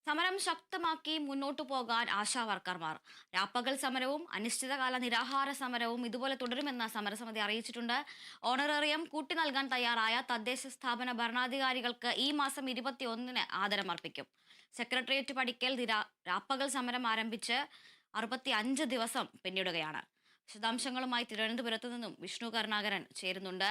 സമരം ശക്തമാക്കി മുന്നോട്ടു പോകാൻ ആശാവർക്കർമാർ. രാപ്പകൽ സമരവും അനിശ്ചിതകാല നിരാഹാര സമരവും ഇതുപോലെ തുടരുമെന്ന് സമരസമിതി അറിയിച്ചിട്ടുണ്ട്. ഓണറേറിയം കൂട്ടി നൽകാൻ തയ്യാറായ തദ്ദേശ സ്ഥാപന ഭരണാധികാരികൾക്ക് ഈ മാസം 21-ന് ആദരമർപ്പിക്കും. സെക്രട്ടേറിയറ്റ് പടിക്കൽ രാപ്പകൽ സമരം ആരംഭിച്ച് 65 ദിവസം പിന്നിടുകയാണ്. വിശദാംശങ്ങളുമായി തിരുവനന്തപുരത്ത് നിന്നും വിഷ്ണു കരുണാകരൻ ചേരുന്നുണ്ട്.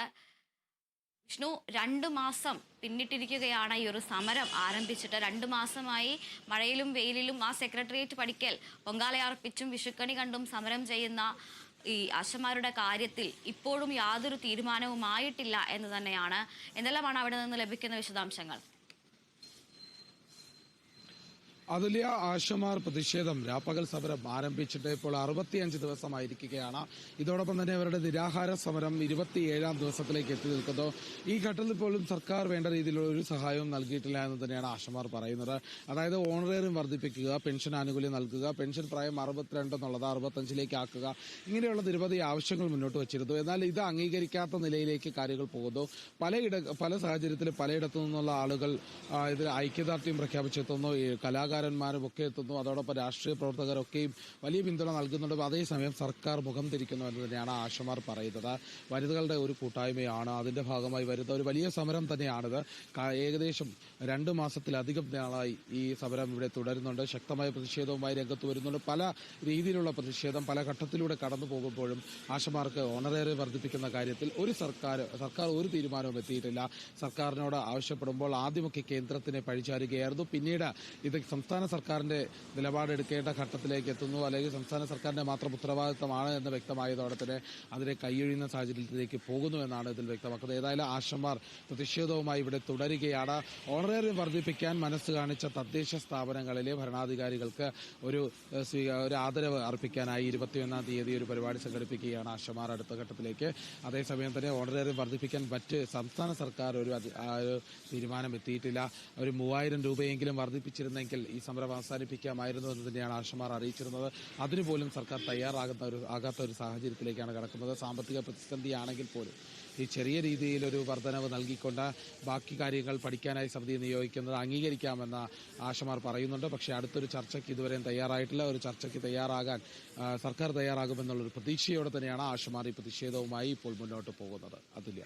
വിഷ്ണു, 2 മാസം പിന്നിട്ടിരിക്കുകയാണ് ഈ ഒരു സമരം ആരംഭിച്ചിട്ട്. 2 മാസമായി മഴയിലും വെയിലിലും ആ സെക്രട്ടേറിയറ്റ് പടിക്കൽ പൊങ്കാലയർപ്പിച്ചും വിഷുക്കണി കണ്ടും സമരം ചെയ്യുന്ന ഈ ആശമാരുടെ കാര്യത്തിൽ ഇപ്പോഴും യാതൊരു തീരുമാനവുമായിട്ടില്ല എന്ന് തന്നെയാണ്. എന്തെല്ലാമാണ് അവിടെ നിന്ന് ലഭിക്കുന്ന വിശദാംശങ്ങൾ? അതുല്യ, ആശമാർ പ്രതിഷേധം രാപ്പകൽ സമരം ആരംഭിച്ചിട്ട് ഇപ്പോൾ 65 ദിവസമായിരിക്കുകയാണ്. ഇതോടൊപ്പം തന്നെ അവരുടെ നിരാഹാര സമരം 27-ാം ദിവസത്തിലേക്ക് എത്തി നിൽക്കുന്നു. ഈ ഘട്ടത്തിൽ പോലും സർക്കാർ വേണ്ട രീതിയിലുള്ള ഒരു സഹായവും നൽകിയിട്ടില്ല എന്ന് തന്നെയാണ് ആശമാർ പറയുന്നത്. അതായത് ഓണറേറിയം വർദ്ധിപ്പിക്കുക, പെൻഷൻ ആനുകൂല്യം നൽകുക, പെൻഷൻ പ്രായം 62 എന്നുള്ളത് 65-ലേക്ക് ആക്കുക, ഇങ്ങനെയുള്ള നിരവധി ആവശ്യങ്ങൾ മുന്നോട്ട് വച്ചിരുന്നു. എന്നാൽ ഇത് അംഗീകരിക്കാത്ത നിലയിലേക്ക് കാര്യങ്ങൾ പോകുന്നു. പല സാഹചര്യത്തിലും പലയിടത്തു നിന്നുള്ള ആളുകൾ ഇതിൽ ഐക്യദാർഢ്യം പ്രഖ്യാപിച്ചെത്തുന്നു. കലാകാരന്മാരും ഒക്കെ എത്തുന്നു. അതോടൊപ്പം രാഷ്ട്രീയ പ്രവർത്തകരൊക്കെയും വലിയ പിന്തുണ നൽകുന്നുണ്ട്. അതേസമയം സർക്കാർ മുഖം തിരിക്കുന്നു എന്ന് തന്നെയാണ് ആശമാർ പറയുന്നത്. വനിതകളുടെ ഒരു കൂട്ടായ്മയാണ്, അതിന്റെ ഭാഗമായി വരുന്ന ഒരു വലിയ സമരം തന്നെയാണിത്. ഏകദേശം 2 മാസത്തിലധികം നാളായി ഈ സമരം ഇവിടെ തുടരുന്നുണ്ട്. ശക്തമായ പ്രതിഷേധവുമായി രംഗത്ത് വരുന്നുണ്ട്. പല രീതിയിലുള്ള പ്രതിഷേധം പല ഘട്ടത്തിലൂടെ കടന്നു പോകുമ്പോഴും ആശമാർക്ക് ഓണറേറിയം വർദ്ധിപ്പിക്കുന്ന കാര്യത്തിൽ സർക്കാർ ഒരു തീരുമാനവും എത്തിയിട്ടില്ല. സർക്കാരിനോട് ആവശ്യപ്പെടുമ്പോൾ ആദ്യമൊക്കെ കേന്ദ്രത്തിനെ പഴിചാരുകയായിരുന്നു. പിന്നീട് ഇത് സംസ്ഥാന സർക്കാരിന്റെ നിലപാടെടുക്കേണ്ട ഘട്ടത്തിലേക്ക് എത്തുന്നു, അല്ലെങ്കിൽ സംസ്ഥാന സർക്കാരിന്റെ മാത്രം ഉത്തരവാദിത്തമാണ് എന്ന് വ്യക്തമായതോടെ തന്നെ അതിനെ കൈയൊഴിയുന്ന സാഹചര്യത്തിലേക്ക് പോകുന്നു എന്നാണ് ഇതിൽ വ്യക്തമാക്കുന്നത്. ഏതായാലും ആശമാർ പ്രതിഷേധവുമായി ഇവിടെ തുടരുകയാണ്. ഓണറേറിയം വർദ്ധിപ്പിക്കാൻ മനസ്സ് കാണിച്ച തദ്ദേശ സ്ഥാപനങ്ങളിലെ ഭരണാധികാരികൾക്ക് ഒരു ആദരവ് അർപ്പിക്കാനായി 21-ാം തീയതി ഒരു പരിപാടി സംഘടിപ്പിക്കുകയാണ് ആശമാർ അടുത്ത ഘട്ടത്തിലേക്ക്. അതേസമയം തന്നെ ഓണറേറിയം വർദ്ധിപ്പിക്കാൻ മറ്റ് സംസ്ഥാന സർക്കാർ ഒരു തീരുമാനം എത്തിയിട്ടില്ല. ഒരു 3000 രൂപയെങ്കിലും വർദ്ധിപ്പിച്ചിരുന്നെങ്കിൽ ഈ സമരം അവസാനിപ്പിക്കാമായിരുന്നു എന്ന് തന്നെയാണ് ആശമാർ അറിയിച്ചിരുന്നത്. അതിനുപോലും സർക്കാർ തയ്യാറാകാത്ത ഒരു സാഹചര്യത്തിലേക്കാണ് കടക്കുന്നത്. സാമ്പത്തിക പ്രതിസന്ധിയാണെങ്കിൽ പോലും ഈ ചെറിയ രീതിയിലൊരു വർധനവ് നൽകിക്കൊണ്ട് ബാക്കി കാര്യങ്ങൾ പഠിക്കാനായി സമിതി നിയോഗിക്കുന്നത് അംഗീകരിക്കാമെന്ന് ആശമാർ പറയുന്നുണ്ട്. പക്ഷേ അടുത്തൊരു ചർച്ചയ്ക്ക് ഇതുവരെയും തയ്യാറായിട്ടില്ല. ഒരു ചർച്ചയ്ക്ക് തയ്യാറാകാൻ സർക്കാർ തയ്യാറാകുമെന്നുള്ളൊരു പ്രതീക്ഷയോടെ തന്നെയാണ് ആശമാർ ഈ പ്രതിഷേധവുമായി ഇപ്പോൾ മുന്നോട്ട് പോകുന്നത്. അതുല്യ.